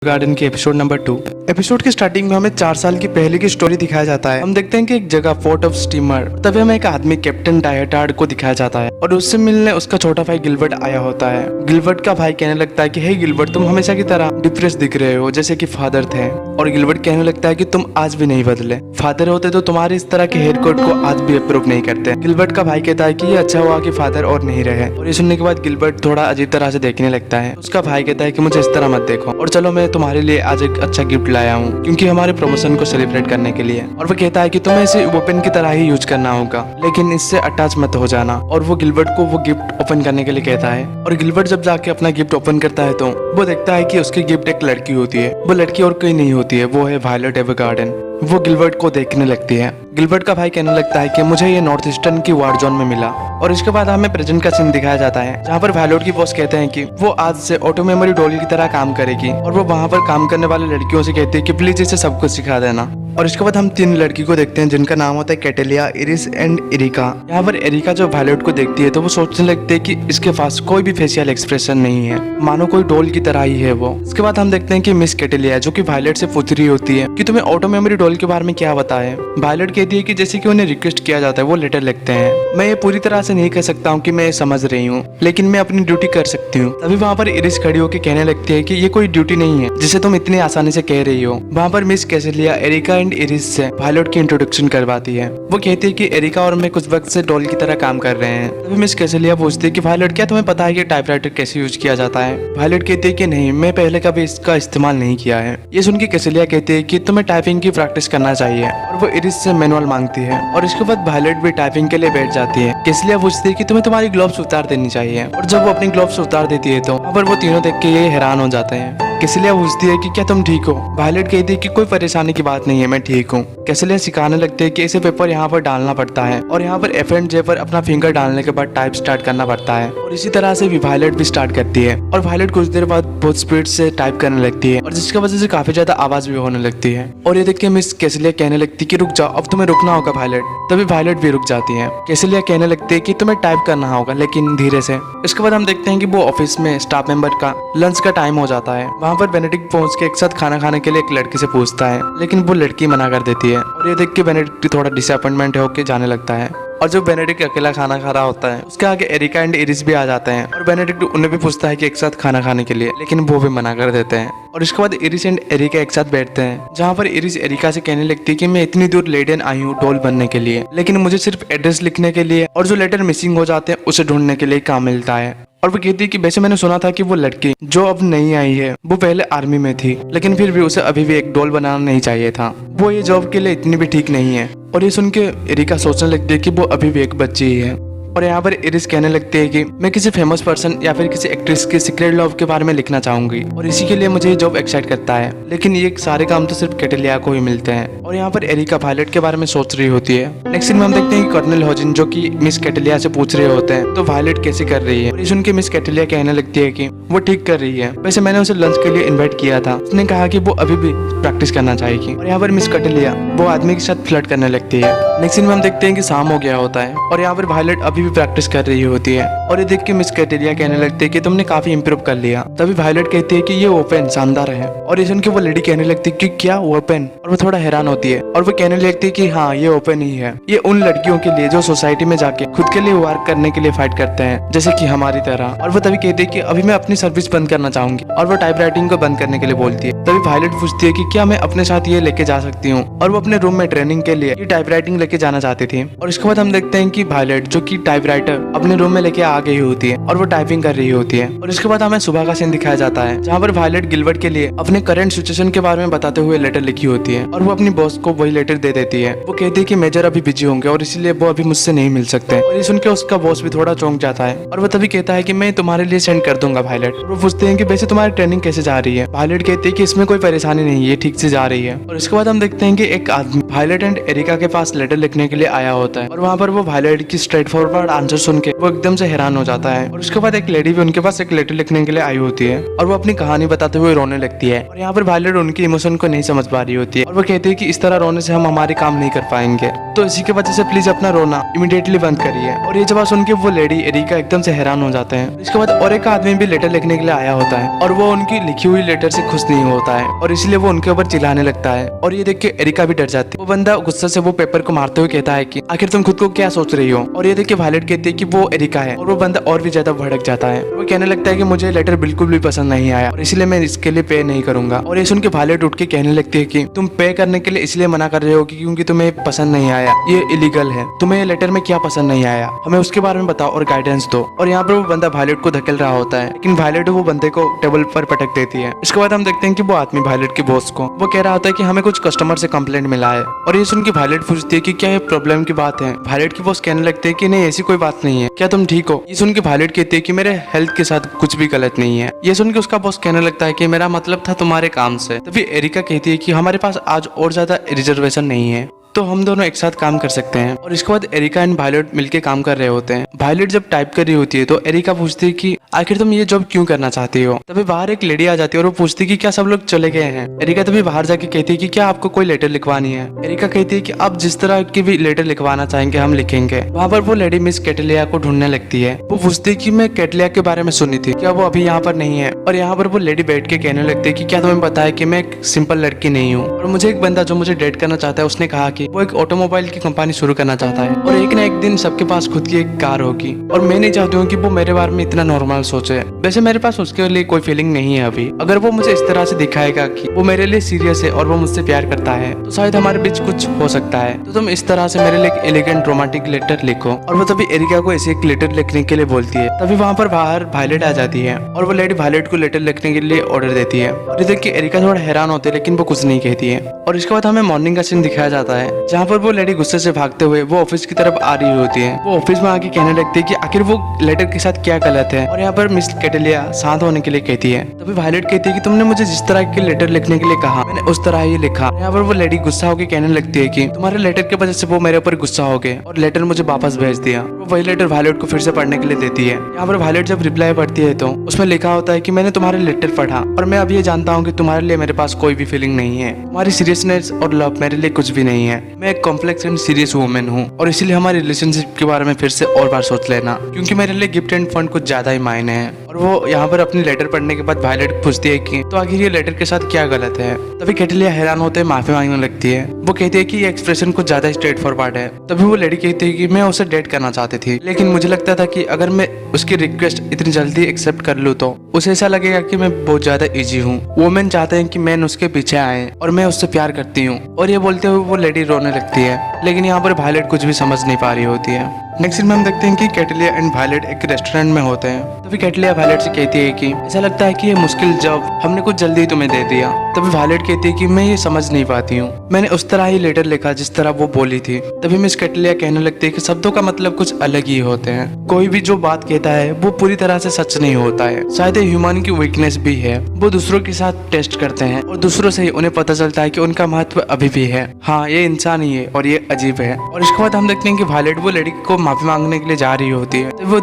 Garden के episode number 2। Episode की starting में हमें 4 साल की पहले की स्टोरी दिखाया जाता है। हम देखते हैं कि एक जगह फोर्ट ऑफ स्टीमर, तभी हमें एक आदमी कैप्टन डायटार्ड को दिखाया जाता है और उससे मिलने उसका छोटा भाई गिलबर्ट आया होता है। गिलबर्ट का भाई कहने लगता है कि हे गिलबर्ट, तुम हमेशा की तरह डिप्रेस दिख रहे हो जैसे कि फादर थे। और गिलबर्ट कहने लगता है कि तुम आज भी नहीं बदले, फादर होते तो तुम्हारे इस तरह के हेयर कट को आज भी अप्रूव नहीं करते। गिलबर्ट का भाई कहता है कि ये अच्छा हुआ कि फादर और नहीं रहे। और ये सुनने के बाद गिलबर्ट थोड़ा अजीब तरह से देखने लगता है। उसका भाई कहता है कि मुझे इस तरह मत देखो और चलो मैं तुम्हारे लिए आज एक अच्छा गिफ्ट लाया हूँ क्योंकि हमारे प्रमोशन को सेलिब्रेट करने के लिए। और वो कहता है कि तुम्हें इसे वेपन की तरह ही यूज करना होगा लेकिन इससे अटैच मत हो जाना। और वो गिलबर्ट को वो गिफ्ट ओपन करने के लिए कहता है। और गिलबर्ट जब जाके अपना गिफ्ट ओपन करता है तो वो देखता है कि उसकी गिफ्ट एक लड़की होती है। वो लड़की और कोई नहीं होती है, वो है वायलेट एवरगार्डन। वो गिलबर्ट को देखने लगती है। गिलबर्ट का भाई कहने लगता है कि मुझे ये नॉर्थ ईस्टर्न की वार जोन में मिला। और इसके बाद हमें प्रेजेंट का सीन दिखाया जाता है जहाँ पर वायलेट की बॉस कहते हैं कि वो आज से ऑटो मेमोरी डॉल की तरह काम करेगी। और वो वहाँ पर काम करने वाले लड़कियों से कहती है कि प्लीज इसे सब कुछ सिखा देना। और इसके बाद हम 3 लड़की को देखते हैं जिनका नाम होता है कैटेलिया, इरिस एंड एरिका। यहाँ पर एरिका जो वायलेट को देखती है तो वो सोचने लगती है कि इसके पास कोई भी फेशियल एक्सप्रेशन नहीं है, मानो कोई डॉल की तरह ही है वो। इसके बाद हम देखते हैं कि मिस कैटेलिया जो कि वायलेट से पूछ रही होती है कि तुम्हें ऑटो मेमोरी डॉल के बारे में क्या पता है। वायलेट कहती है कि जैसे कि उन्हें रिक्वेस्ट किया जाता है वो लेटर लिखते हैं। मैं ये पूरी तरह से नहीं कह सकता हूँ कि मैं ये समझ रही हूँ लेकिन मैं अपनी ड्यूटी कर सकती हूँ। तभी वहाँ पर इरिस खड़ी होकर कहने लगती है कि ये कोई ड्यूटी नहीं है जिसे तुम इतनी आसानी से कह रही हो। वहाँ पर मिस कैटेलिया एरिका एंड इरिस से वायलेट की इंट्रोडक्शन करवाती है। वो कहती है कि एरिका और मैं कुछ वक्त से डॉल की तरह काम कर रहे हैं। तभी मिस कैटेलिया पूछती है कि वायलेट, क्या तुम्हें पता है कि टाइपराइटर कैसे यूज किया जाता है। वायलेट कहती है कि नहीं, मैं पहले कभी इसका इस्तेमाल नहीं किया है। ये सुन के कैटेलिया कहती है कि तुम्हें टाइपिंग की प्रैक्टिस करना चाहिए। और वो इरिस से मैनुअल मांगती है। और इसके बाद वायलेट भी टाइपिंग के लिए बैठ जाती है। कैटेलिया पूछती है कि तुम्हें तुम्हारी ग्लोव्स उतार देनी चाहिए। और जब वो अपनी ग्लोव्स उतार देती है तो वहाँ पर वो तीनों देख के ये हैरान हो जाते हैं। कैटेलिया पूछती है कि क्या तुम ठीक हो। वायलेट कहती है कि कोई परेशानी की बात नहीं है, मैं ठीक हूँ। कैटेलिया सिखाने लगते हैं कि इसे पेपर यहाँ पर डालना पड़ता है और यहाँ पर एफ एंड जे पर अपना फिंगर डालने के बाद टाइप स्टार्ट करना पड़ता है। और इसी तरह से भी वायलेट भी स्टार्ट करती है। और वायलेट कुछ देर बाद बहुत स्पीड से टाइप करने लगती है और जिसकी वजह से काफी ज्यादा आवाज भी होने लगती है। और ये देख के मिस कैटेलिया कहने लगती है कि रुक जाओ, अब तुम्हें रुकना होगा वायलेट। तभी वायलेट भी रुक जाती है। कैटेलिया कहने लगती है कि तुम्हें टाइप करना होगा लेकिन धीरे से। इसके बाद हम देखते हैं कि वो ऑफिस में स्टाफ मेंबर का लंच का टाइम हो जाता है। वहाँ पर बेनेडिक्ट पहुंच के एक साथ खाना खाने के लिए एक लड़की से पूछता है लेकिन वो लड़की मना कर देती है। और ये देख के बेनेडिक्ट थोड़ा डिसअपॉइंटमेंट होकर जाने लगता है। और जब बेनेडिक्ट अकेला खाना खा रहा होता है उसके आगे एरिका एंड इरिस भी आ जाते हैं। और बेनेडिक्ट उन्हें भी पूछता है कि एक साथ खाना खाने के लिए, लेकिन वो भी मना कर देते हैं। और इसके बाद इरिस एंड एरिका एक साथ बैठते हैं जहाँ पर इरिस एरिका से कहने लगती है कि मैं इतनी दूर लेडन आई हूँ डॉल बनने के लिए, लेकिन मुझे सिर्फ एड्रेस लिखने के लिए और जो लेटर मिसिंग हो जाते हैं उसे ढूंढने के लिए काम मिलता है। और वो कहती है कि वैसे मैंने सुना था कि वो लड़की जो अब नहीं आई है वो पहले आर्मी में थी, लेकिन फिर भी उसे अभी भी एक डॉल बनाना नहीं चाहिए था। वो ये जॉब के लिए इतनी भी ठीक नहीं है। और ये सुन के एरिका सोचने लगती है कि वो अभी भी एक बच्ची ही है। और यहाँ पर इरिस कहने लगती है कि मैं किसी फेमस पर्सन या फिर किसी एक्ट्रेस के सीक्रेट लव के बारे में लिखना चाहूंगी और इसी के लिए मुझे ये जॉब एक्साइट करता है, लेकिन ये सारे काम तो सिर्फ कैटेलिया को ही मिलते हैं। और यहाँ पर एरिका वायलेट के बारे में सोच रही होती है। नेक्स्ट सीन में हम देखते हैं कि कर्नल होजिन जो कि मिस कैटेलिया से पूछ रहे होते हैं तो वायलेट कैसे कर रही है। और ये सुन के मिस कैटेलिया कहने लगती है कि वो ठीक कर रही है, वैसे मैंने उसे लंच के लिए इन्वाइट किया था, उसने कहा कि वो अभी भी प्रैक्टिस करना चाहेगी। और यहाँ पर मिस कैटेलिया वो आदमी के साथ फ्लर्ट करने लगती है। नेक्स्ट सीन में हम देखते हैं कि शाम हो गया होता है और यहाँ पर वायलेट अभी भी प्रैक्टिस कर रही होती है। और ये देख के मिस कैटेलिया कहने लगती है कि तुमने काफी इंप्रूव कर लिया। तभी वायलेट कहती है कि ये ओपन शानदार है। और ये सुन के वो लेडी कहने लगती है कि क्या ओपन, और वो थोड़ा हैरान होती है। और वो कहने लगती है कि हाँ ये ओपन ही है, ये उन लड़कियों के लिए जो सोसाइटी में जाके खुद के लिए वर्क करने के लिए फाइट करते हैं जैसे कि हमारी तरह। और वो तभी कहती है कि अभी मैं अपनी सर्विस बंद करना चाहूंगी और वो टाइप राइटिंग को बंद करने के लिए बोलती है। तभी वायलेट पूछती है कि क्या मैं अपने साथ ये लेके जा सकती हूँ। और वो अपने रूम में ट्रेनिंग के लिए ये टाइप राइटिंग लेके जाना चाहती थी। और इसके बाद हम देखते हैं कि वायलेट जो कि टाइप राइटर अपने रूम में लेके आ गई होती है और वो टाइपिंग कर रही होती है। और इसके बाद हमें सुबह का सीन दिखाया जाता है जहाँ पर वायलेट गिलबर्ट के लिए अपने करंट सिचुएशन के बारे में बताते हुए लेटर लिखी होती है। और वो अपनी बॉस को वही लेटर दे देती है। वो कहती है कि मेजर अभी बिजी होंगे और इसीलिए वो अभी मुझसे नहीं मिल सकते। और ये सुन के उसका बॉस भी थोड़ा चौंक जाता है। और वो तभी कहता है कि मैं तुम्हारे लिए सेंड कर दूंगा वायलेट। और वो पूछते हैं कि वैसे तुम्हारी ट्रेनिंग कैसे जा रही है। वायलेट कहती है कि इसमें कोई परेशानी नहीं है, ठीक से जा रही है। और इसके बाद हम देखते हैं कि एक आदमी वायलेट एंड एरिका के पास लेटर लिखने के लिए आया होता है और वहाँ पर वो वायलेट की स्ट्रेट फॉरवर्ड आंसर सुन के वो एकदम से हैरान हो जाता है। और उसके बाद एक लेडी भी उनके पास एक लेटर लिखने के लिए आई होती है और वो अपनी कहानी बताते हुए रोने लगती है। और यहाँ पर वायलेट उनकी इमोशन को नहीं समझ पा रही होती है और वो कहती है कि इस तरह रोने से हम हमारे काम नहीं कर पाएंगे, तो इसी की वजह से प्लीज अपना रोना इमीडिएटली बंद करिए। और ये जवाब सुन के वो लेडी एरिका एकदम से हैरान हो जाते हैं। इसके बाद और एक आदमी भी लेटर लिखने के लिए आया होता है और वो उनकी लिखी हुई लेटर से खुश नहीं होता है और इसलिए वो उनके ऊपर चिल्लाने लगता है। और ये देख के एरिका भी डर जाती है। वो बंदा गुस्से से वो पेपर को मारते हुए कहता है कि आखिर तुम खुद को क्या सोच रही हो। और ये देख के वायलेट कहती है कि वो एरिका है और वो बंदा और भी ज्यादा भड़क जाता है। वो कहने लगता है कि मुझे लेटर बिल्कुल भी पसंद नहीं आया और इसलिए मैं इसके लिए पे नहीं करूंगा। और ये सुन के वायलेट उठ के कहने लगती है कि तुम पे करने के लिए इसलिए मना कर रहे हो क्योंकि तुम्हें पसंद नहीं आया, ये इलीगल है। तुम्हें लेटर में क्या पसंद नहीं आया, हमें उसके बारे में बताओ और गाइडेंस दो। और यहाँ पर वो बंदा वायलेट को धकेल रहा होता है लेकिन वायलेट वो बंदे को टेबल पर पटक देती है। इसके बाद हम देखते हैं कि वो आदमी वायलेट के बॉस को वो कह रहा होता है कि हमें कुछ कस्टमर से कंप्लेंट मिला है। और ये सुन के वायलेट पूछती है कि क्या ये प्रॉब्लम की बात है। वायलेट की बॉस कहने लगते हैं कि नहीं ऐसी कोई बात नहीं है, क्या तुम ठीक हो। ये सुन के वायलेट कहती है कि मेरे हेल्थ के साथ कुछ भी गलत नहीं है। ये सुन के उसका बॉस कहने लगता है कि मेरा मतलब था तुम्हारे काम से। तभी एरिका कहती है कि हमारे पास आज और ज्यादा रिजर्वेशन नहीं है तो हम दोनों एक साथ काम कर सकते हैं। और इसके बाद एरिका एंड वायलेट मिलके काम कर रहे होते हैं। वायलेट जब टाइप कर रही होती है तो एरिका पूछती है कि आखिर तुम ये जॉब क्यों करना चाहती हो। तभी बाहर एक लेडी आ जाती है और वो पूछती है कि क्या सब लोग चले गए हैं। एरिका तभी बाहर जाके कहती है कि क्या आपको कोई लेटर लिखवानी है। एरिका कहती है कि आप जिस तरह की भी लेटर लिखवाना चाहेंगे हम लिखेंगे। वहाँ पर वो लेडी मिस कैटलिया को ढूंढने लगती है। वो पूछती है कि मैं कैटलिया के बारे में सुनी थी, क्या वो अभी यहाँ पर नहीं है। और यहाँ पर वो लेडी बैठ के कहने लगती है कि क्या तुम्हें पता है कि मैं एक सिंपल लड़की नहीं हूँ और मुझे एक बंदा जो मुझे डेट करना चाहता है उसने कहा कि वो एक ऑटोमोबाइल की कंपनी शुरू करना चाहता है और एक ना एक दिन सबके पास खुद की एक कार होगी। और मैं नहीं चाहती हूँ कि वो मेरे बारे में इतना नॉर्मल सोचे। वैसे मेरे पास उसके लिए कोई फीलिंग नहीं है अभी। अगर वो मुझे इस तरह से दिखाएगा कि वो मेरे लिए सीरियस है और वो मुझसे प्यार करता है तो शायद हमारे बीच कुछ हो सकता है। तो तुम इस तरह से मेरे लिए एक एलिगेंट रोमांटिक लेटर लिखो। और वो तभी एरिका को ऐसे एक लेटर लिखने के लिए बोलती है। तभी वहाँ पर बाहर वायलेट आ जाती है और वो लेडी वायलेट को लेटर लिखने के लिए ऑर्डर देती है। और ये देख के एरिका थोड़ा हैरान होती है लेकिन वो कुछ नहीं कहती है। और इसके बाद हमें मॉर्निंग का सीन दिखाया जाता है जहाँ पर वो लेडी गुस्से से भागते हुए वो ऑफिस की तरफ आ रही होती है। वो ऑफिस में आके कहने लगती है कि आखिर वो लेटर के साथ क्या गलत है। और यहाँ पर मिस कैटलिया शांत होने के लिए कहती है। तभी वायलेट कहती है कि तुमने मुझे जिस तरह के लेटर लिखने के लिए कहा मैंने उस तरह ही लिखा। यहाँ पर वो लेडी गुस्सा होकर कहने लगती है कि तुम्हारे लेटर की वजह से वो मेरे ऊपर गुस्सा हो गए और लेटर मुझे वापस भेज दिया। वो वही लेटर वायलेट को फिर से पढ़ने के लिए देती है। यहाँ पर वायलेट जब रिप्लाई पढ़ती है तो उसमें लिखा होता है कि मैंने तुम्हारे लेटर पढ़ा और मैं अब ये जानता हूँ कि तुम्हारे लिए मेरे पास कोई भी फीलिंग नहीं है। तुम्हारी सीरियसनेस और लव मेरे लिए कुछ भी नहीं है। मैं एक कॉम्प्लेक्स एंड सीरियस वुमेन हूँ और इसलिए हमारे रिलेशनशिप के बारे में फिर से और बार सोच लेना क्योंकि मेरे लिए गिफ्ट एंड फंड कुछ ज्यादा ही मायने हैं। और वो यहाँ पर अपनी लेटर पढ़ने के बाद वायलेट पूछती है कि तो आखिर ये लेटर के साथ क्या गलत है। तभी कैटलिया हैरान होते माफी मांगने लगती है। वो कहती है कि ये एक्सप्रेशन कुछ ज्यादा स्ट्रेट फॉरवर्ड है। तभी वो लेडी कहती है कि मैं उसे डेट करना चाहती थी लेकिन मुझे लगता था कि अगर मैं उसकी रिक्वेस्ट इतनी जल्दी एक्सेप्ट कर लूँ तो उसे ऐसा लगेगा कि मैं बहुत ज्यादा इजी हूँ। वो मैन चाहते हैं कि मैन उसके पीछे आए और मैं उससे प्यार करती हूँ। और ये बोलते हुए वो लेडी रोने लगती है लेकिन यहाँ पर वायलेट कुछ भी समझ नहीं पा रही होती है। नेक्स्ट सीन में हम देखते हैं कि कैटलिया एंड वायलेट एक रेस्टोरेंट में होते हैं। तभी कैटलिया वायलेट से कहती है कि ऐसा लगता है कि ये मुश्किल जॉब हमने कुछ जल्दी तुम्हें दे दिया। तभी वायलेट कहती है कि मैं ये समझ नहीं पाती हूँ, मैंने उस तरह ही लेटर लिखा जिस तरह वो बोली थी। तभी मिस कैटलिया कहने लगती है कि शब्दों का मतलब कुछ अलग ही होते हैं। कोई भी जो बात कहता है वो पूरी तरह से सच नहीं होता है। शायद ये ह्यूमन की वीकनेस भी है। वो दूसरों के साथ टेस्ट करते हैं और दूसरों से ही उन्हें पता चलता है कि उनका महत्व अभी भी है। हाँ ये इंसान ही है और ये अजीब है। और इसके बाद हम देखते हैं कि वायलेट वो लड़की को माफी मांगने के लिए जा रही होती है। तो वो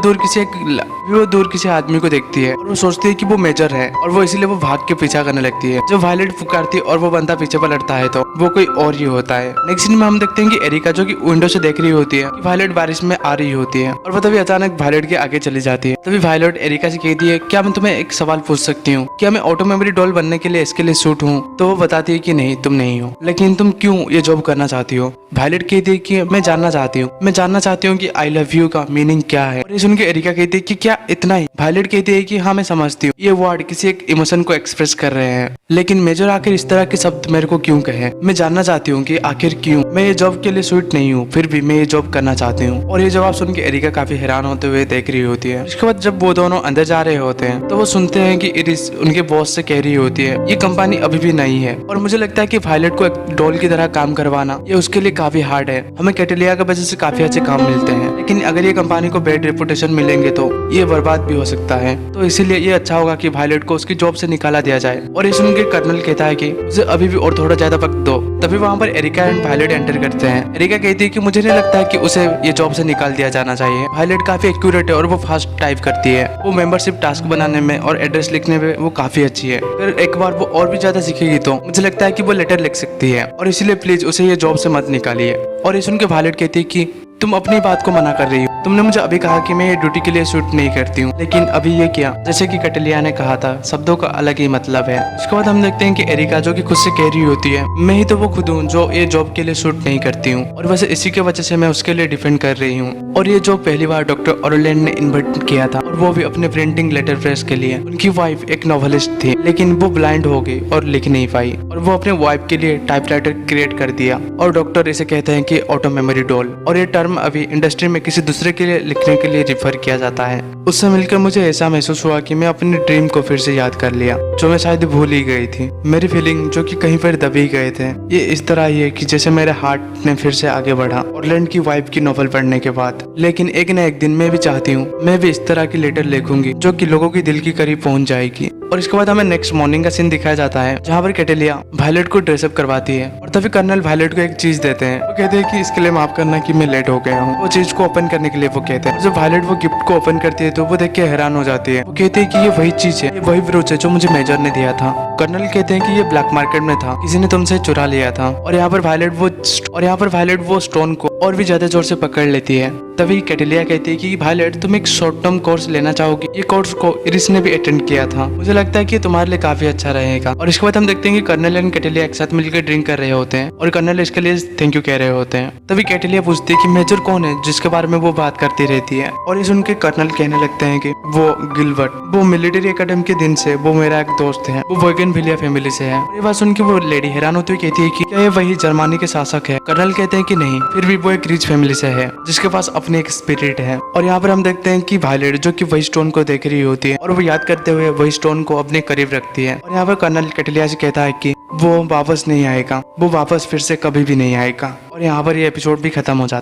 दूर किसी आदमी को देखती है और वो सोचती है कि वो मेजर है और वो इसीलिए वो भाग के पीछा करने लगती है। जब वायलेट पुकारती है और वो बंदा पीछे पलटता है तो वो कोई और ही होता है। नेक्स्ट सीन में हम देखते हैं कि एरिका जो कि विंडो से देख रही होती है कि वायलेट बारिश में आ रही होती है और वो तभी अचानक वायलेट के आगे चली जाती है। तभी वायलेट एरिका से कहती है क्या मैं तुम्हें एक सवाल पूछ सकती हूँ, क्या मैं ऑटोमेमोरी डॉल बनने के लिए इसके लिए सूट हूँ। तो वो बताती है कि नहीं तुम नहीं हो, लेकिन तुम क्यों ये जॉब करना चाहती हो। वायलेट कहती है कि मैं जानना चाहती हूँ कि आई लव यू का मीनिंग क्या है। और ये सुन के एरिका कहती है कि क्या इतना ही। वायलेट कहती है कि हाँ मैं समझती हूँ ये वर्ड किसी एक इमोशन को एक्सप्रेस कर रहे हैं लेकिन मेजर आखिर इस तरह के शब्द मेरे को क्यों कहे। मैं जानना चाहती हूँ कि आखिर क्यों मैं ये जॉब के लिए सूट नहीं हूँ फिर भी मैं ये जॉब करना चाहती हूँ। और ये जवाब सुन के एरिका काफी हैरान होते हुए देख रही होती है। इसके बाद जब वो दोनों अंदर जा रहे होते हैं तो वो सुनते हैं कि इरिस उनके बॉस से कह रही होती है ये कंपनी अभी भी नहीं है और मुझे लगता है कि वायलेट को एक डॉल की तरह काम करवाना ये उसके लिए काफी हार्ड है। हमें कैटेलिया की वजह से काफी अच्छे काम मिलते हैं, लेकिन अगर ये कंपनी को बैड रेपुटेशन मिलेंगे तो ये बर्बाद भी हो सकता है। तो इसीलिए ये अच्छा होगा कि वायलेट को उसकी जॉब से निकाला दिया जाए। और ये सुन के कर्नल कहता है कि उसे अभी भी और थोड़ा ज्यादा वक्त दो। तभी वहाँ पर एरिका एंड वायलेट एंटर करते हैं। एरिका कहती है कि मुझे नहीं लगता है कि उसे ये जॉब से निकाल दिया जाना चाहिए। वायलेट काफी एक्यूरेट है और वो फास्ट टाइप करती है। वो मेंबरशिप टास्क बनाने में और एड्रेस लिखने में वो काफी अच्छी है। अगर एक बार वो और भी ज्यादा सीखेगी तो मुझे लगता है कि वो लेटर लिख सकती है, और इसीलिए प्लीज उसे ये जॉब से मत निकालिए। और ये सुन के वायलेट कहती है कि तुम अपनी बात को मना कर रही हो। तुमने मुझे अभी कहा कि मैं ये ड्यूटी के लिए शूट नहीं करती हूँ, लेकिन अभी ये क्या? जैसे कि कैटेलिया ने कहा था, शब्दों का अलग ही मतलब है। उसके बाद हम देखते हैं कि एरिका जो कि खुद से कह रही होती है, मैं ही तो वो खुद हूँ जो ये जॉब के लिए शूट नहीं करती हूँ, और वैसे इसी की वजह से मैं उसके लिए डिफेंड कर रही हूँ। और ये जॉब पहली बार डॉक्टर ऑरलैंड ने इन्वाइट किया था, और वो भी अपने प्रिंटिंग लेटर प्रेस के लिए। उनकी वाइफ एक नॉवेलिस्ट थी, लेकिन वो ब्लाइंड हो गई और लिख नहीं पाई, और वो अपने वाइफ के लिए टाइपराइटर क्रिएट कर दिया। और डॉक्टर इसे कहते हैं कि ऑटो मेमोरी डॉल, और ये टर्म अभी इंडस्ट्री में किसी दूसरे के लिए लिखने के लिए रिफर किया जाता है। उससे मिलकर मुझे ऐसा महसूस हुआ कि मैं अपनी ड्रीम को फिर से याद कर लिया, जो मैं शायद भूल ही गई थी। मेरी फीलिंग जो कि कहीं पर दबी गए थे, ये इस तरह ही है कि जैसे मेरे हार्ट ने फिर से आगे बढ़ा ऑरलैंड की वाइफ की नॉवल पढ़ने के बाद। लेकिन एक न एक दिन मैं भी चाहती हूँ मैं भी इस तरह की लेटर लिखूंगी जो कि लोगों की दिल की करीब पहुंच जाएगी। और इसके बाद हमें नेक्स्ट मॉर्निंग का सीन दिखाया जाता है, जहाँ पर कैटेलिया वायलेट को ड्रेसअप करवाती है। और तभी कर्नल वायलेट को एक चीज देते हैं। वो कहते हैं कि इसके लिए माफ करना कि मैं लेट हो गया हूँ। वो चीज को ओपन करने के लिए वो कहते हैं। जब वायलेट वो गिफ्ट को ओपन करती है तो वो देख के हैरान हो जाती है। वो कहते हैं कि ये वही चीज है, ये वही ब्रोच है जो मुझे मेजर ने दिया था। कर्नल कहते हैं कि ये ब्लैक मार्केट में था, किसी ने तुमसे चुरा लिया था। और यहाँ पर वायलेट वो स्टोन को और भी ज्यादा जोर से पकड़ लेती है। तभी कैटेलिया कहती है कि वायलेट तुम एक शॉर्ट टर्म कोर्स लेना चाहोगी। ये कोर्स को इरिस ने भी अटेंड किया था, मुझे लगता है कि तुम्हारे लिए काफी अच्छा रहेगा। और इसके बाद हम देखते हैं कि कर्नल एंड कैटेलिया एक साथ मिलकर ड्रिंक कर रहे होते हैं, और कर्नल इसके लिए थैंक यू कह रहे होते हैं। तभी कैटेलिया पूछती है कि मेजर कौन है जिसके बारे में वो बात करती रहती है। और ये सुन के कर्नल कहने लगते हैं कि वो गिलबर्ट, वो मिलिट्री एकेडमी के दिन से वो मेरा एक दोस्त है, वो बोगनविलिया फैमिली से है। ये बात सुन के वो लेडी हैरान होती हुई कहती है कि क्या ये वही जर्मनी के शासक है? कर्नल कहते हैं कि नहीं, फिर भी वो एक रिच फैमिली से है जिसके पास अपनी एक स्पिरिट है। और यहाँ पर हम देखते हैं कि वायलेट जो कि वही स्टोन को देख रही होती है, और वो याद करते हुए वही स्टोन को अपने करीब रखती है। और यहाँ पर कर्नल कैटेलिया से कहता है कि वो वापस नहीं आएगा, वो वापस फिर से कभी भी नहीं आएगा। और यहाँ पर ये एपिसोड भी खत्म हो जाता है।